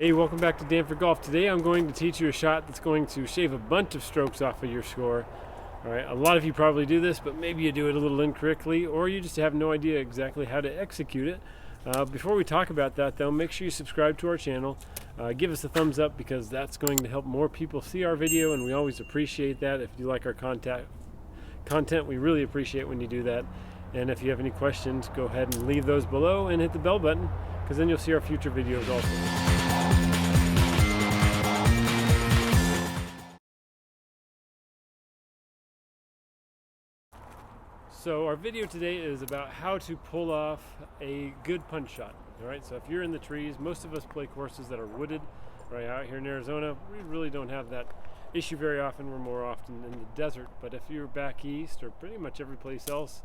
Hey, welcome back to Dan for Golf. Today I'm going to teach you a shot that's going to shave a bunch of strokes off of your score. All right, a lot of you probably do this, but maybe you do it a little incorrectly, or you just have no idea exactly how to execute it. Before we talk about that though, make sure you subscribe to our channel. Give us a thumbs up because that's going to help more people see our video, and we always appreciate that. If you like our content, we really appreciate when you do that. And if you have any questions, go ahead and leave those below and hit the bell button, because then you'll see our future videos also. So our video today is about how to pull off a good punch shot. All right, so if you're in the trees, most of us play courses that are wooded. Right out here in Arizona, we really don't have that issue very often. We're more often in the desert. But if you're back east, or pretty much every place else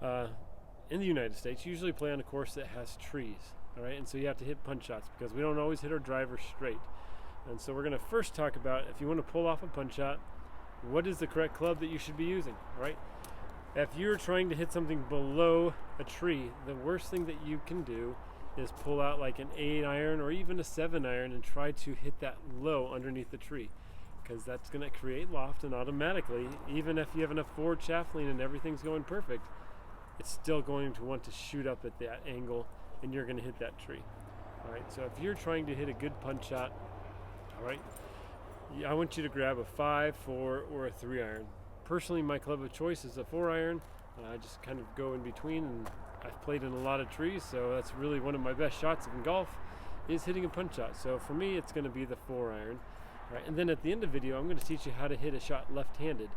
in the United States, you usually play on a course that has trees. All right, and so you have to hit punch shots because we don't always hit our drivers straight. And so we're going to first talk about, if you want to pull off a punch shot, what is the correct club that you should be using, right? If you're trying to hit something below a tree, the worst thing that you can do is pull out like an 8-iron or even a 7-iron and try to hit that low underneath the tree, because that's going to create loft, and automatically, even if you have enough forward shaft lean and everything's going perfect, it's still going to want to shoot up at that angle and you're going to hit that tree. All right, so if you're trying to hit a good punch shot, all right, I want you to grab a 5, 4, or a 3-iron. Personally, my club of choice is a 4-iron. I just kind of go in between, and I've played in a lot of trees, so that's really one of my best shots in golf, is hitting a punch shot. So for me, it's going to be the 4-iron. Right, and then at the end of the video, I'm going to teach you how to hit a shot left-handed,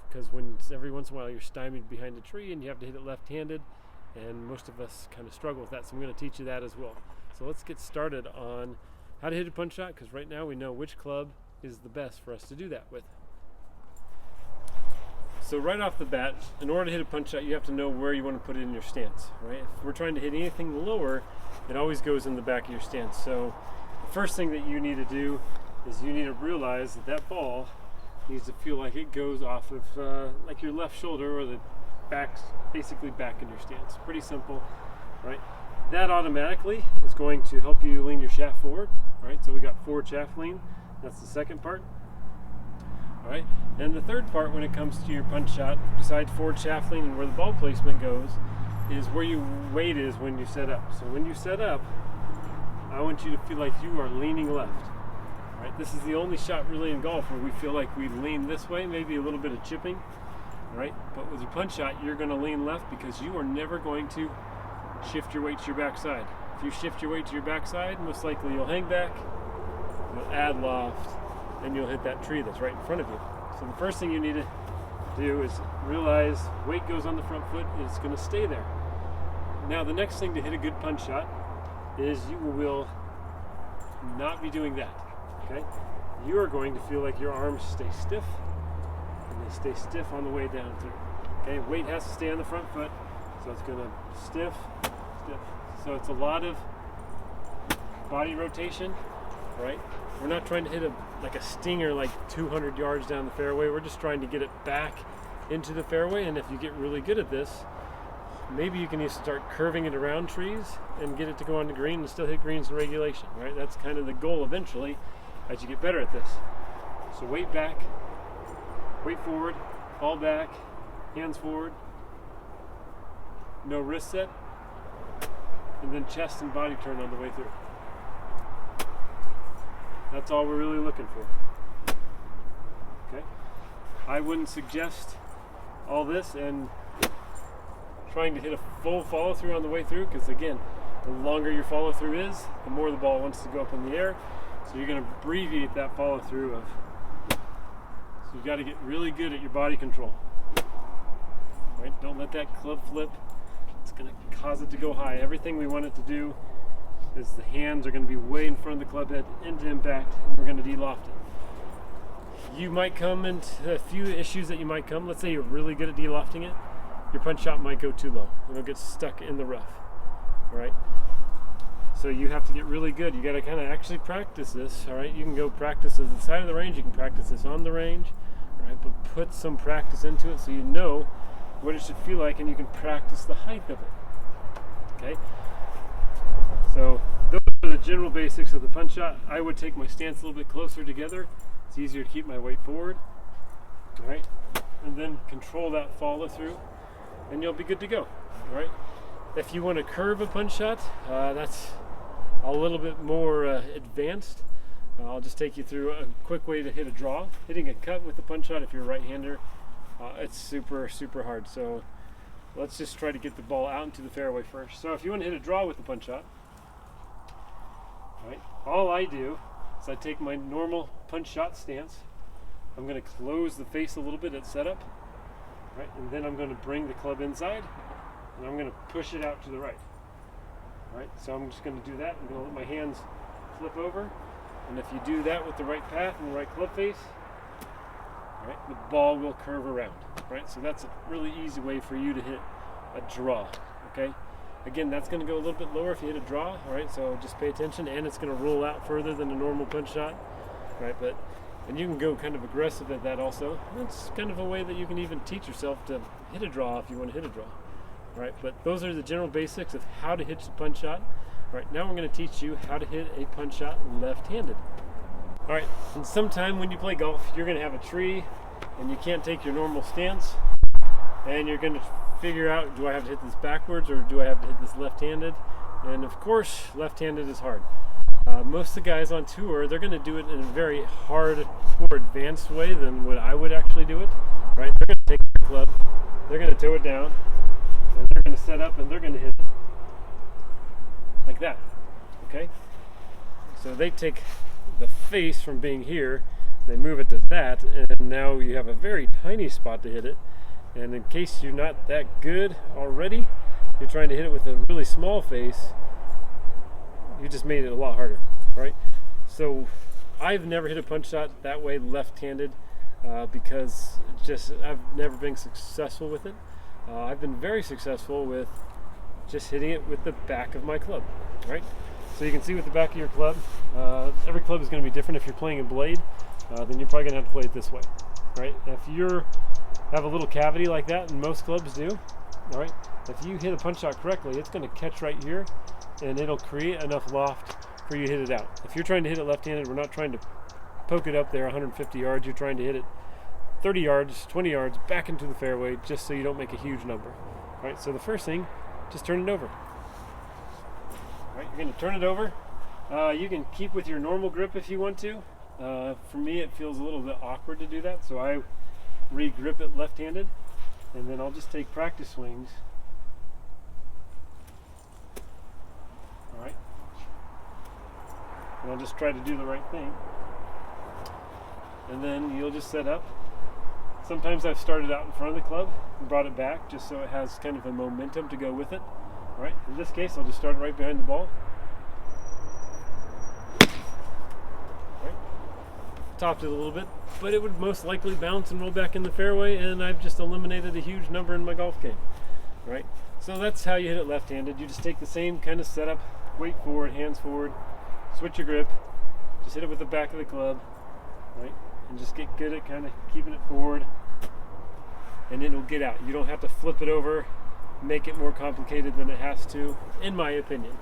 because every once in a while you're stymied behind a tree and you have to hit it left-handed, and most of us kind of struggle with that, so I'm going to teach you that as well. So let's get started on how to hit a punch shot, because right now we know which club is the best for us to do that with. So right off the bat, in order to hit a punch shot, you have to know where you want to put it in your stance, right? If we're trying to hit anything lower, it always goes in the back of your stance. So the first thing that you need to do is you need to realize that that ball needs to feel like it goes off of like your left shoulder, or the back's basically back in your stance. Pretty simple, right? That automatically is going to help you lean your shaft forward, right? So we got forward shaft lean. That's the second part. All right, and the third part when it comes to your punch shot, besides forward shaft lean and where the ball placement goes, is where your weight is when you set up. So when you set up, I want you to feel like you are leaning left. All right, this is the only shot really in golf where we feel like we lean this way, maybe a little bit of chipping. All right, but with your punch shot, you're going to lean left because you are never going to shift your weight to your backside. If you shift your weight to your backside, most likely you'll hang back, you'll add loft, and you'll hit that tree that's right in front of you. So the first thing you need to do is realize weight goes on the front foot and it's going to stay there. Now the next thing to hit a good punch shot is you will not be doing that. Okay? You are going to feel like your arms stay stiff, and they stay stiff on the way down through. Okay? Weight has to stay on the front foot, so it's going to stiff, stiff. So it's a lot of body rotation, right? We're not trying to hit like a stinger like 200 yards down the fairway. We're just trying to get it back into the fairway, and if you get really good at this, maybe you can just start curving it around trees and get it to go on the green and still hit greens in regulation, right? That's kind of the goal eventually as you get better at this. So weight back, weight forward, ball back, hands forward, no wrist set, and then chest and body turn on the way through. That's all we're really looking for. Okay? I wouldn't suggest all this and trying to hit a full follow through on the way through, because again, the longer your follow through is, the more the ball wants to go up in the air. So you're going to abbreviate that follow through of. So you've got to get really good at your body control. Right? Don't let that club flip. It's going to cause it to go high. Everything we want it to do is the hands are going to be way in front of the club head into impact, and we're going to de-loft it. You might come into a few issues that you might come. Let's say you're really good at de-lofting it. Your punch shot might go too low. It'll get stuck in the rough. All right? So you have to get really good. You got to kind of actually practice this. All right? You can go practice this at the side of the range. You can practice this on the range. All right? But put some practice into it so you know what it should feel like, and you can practice the height of it. Okay? So those are for the general basics of the punch shot, I would take my stance a little bit closer together. It's easier to keep my weight forward. All right, and then control that follow through, and you'll be good to go. All right. If you want to curve a punch shot, that's a little bit more advanced. I'll just take you through a quick way to hit a draw. Hitting a cut with the punch shot, if you're a right-hander, it's super hard. So let's just try to get the ball out into the fairway first. So if you want to hit a draw with the punch shot, all right, all I do is I take my normal punch shot stance. I'm going to close the face a little bit at setup, right, and then I'm going to bring the club inside, and I'm going to push it out to the right. All right, so I'm just going to do that. I'm going to let my hands flip over, and if you do that with the right path and the right club face, right, the ball will curve around. Right, so that's a really easy way for you to hit a draw. Okay, again, that's going to go a little bit lower if you hit a draw. All right, so just pay attention, and it's going to roll out further than a normal punch shot. Right, and you can go kind of aggressive at that also. It's kind of a way that you can even teach yourself to hit a draw if you want to hit a draw. All right, but those are the general basics of how to hit the punch shot. All right, now we're going to teach you how to hit a punch shot left-handed. All right, and sometime when you play golf, you're going to have a tree and you can't take your normal stance, and you're going to figure out, do I have to hit this backwards or do I have to hit this left-handed? And of course, left-handed is hard. Most of the guys on tour, they're going to do it in a very hard, more advanced way than what I would actually do it. Right? They're going to take the club, they're going to toe it down, and they're going to set up and they're going to hit it like that. Okay? So they take the face from being here, they move it to that, and now you have a very tiny spot to hit it. And in case you're not that good already, you're trying to hit it with a really small face, you just made it a lot harder, right? So I've never hit a punch shot that way left-handed because I've never been successful with it. I've been very successful with just hitting it with the back of my club, right? So you can see with the back of your club, every club is going to be different. If you're playing a blade, then you're probably going to have to play it this way, right? If you have a little cavity like that, and most clubs do, all right, if you hit a punch shot correctly, it's going to catch right here, and it'll create enough loft for you to hit it out. If you're trying to hit it left-handed, we're not trying to poke it up there 150 yards. You're trying to hit it 30 yards, 20 yards back into the fairway, just so you don't make a huge number. All right, so the first thing, just turn it over. All right, you're going to turn it over. You can keep with your normal grip if you want to. For me, it feels a little bit awkward to do that, so I re-grip it left-handed, and then I'll just take practice swings. All right, and I'll just try to do the right thing, and then you'll just set up. Sometimes I've started out in front of the club and brought it back just so it has kind of a momentum to go with it. All right, in this case, I'll just start right behind the ball. Topped it a little bit, but it would most likely bounce and roll back in the fairway, and I've just eliminated a huge number in my golf game. Right? So that's how you hit it left-handed. You just take the same kind of setup, weight forward, hands forward, switch your grip, just hit it with the back of the club, right? And just get good at kind of keeping it forward, and it'll get out. You don't have to flip it over, make it more complicated than it has to, in my opinion.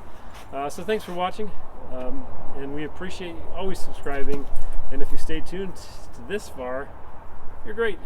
So thanks for watching, and we appreciate you always subscribing. And if you stay tuned to this far, you're great.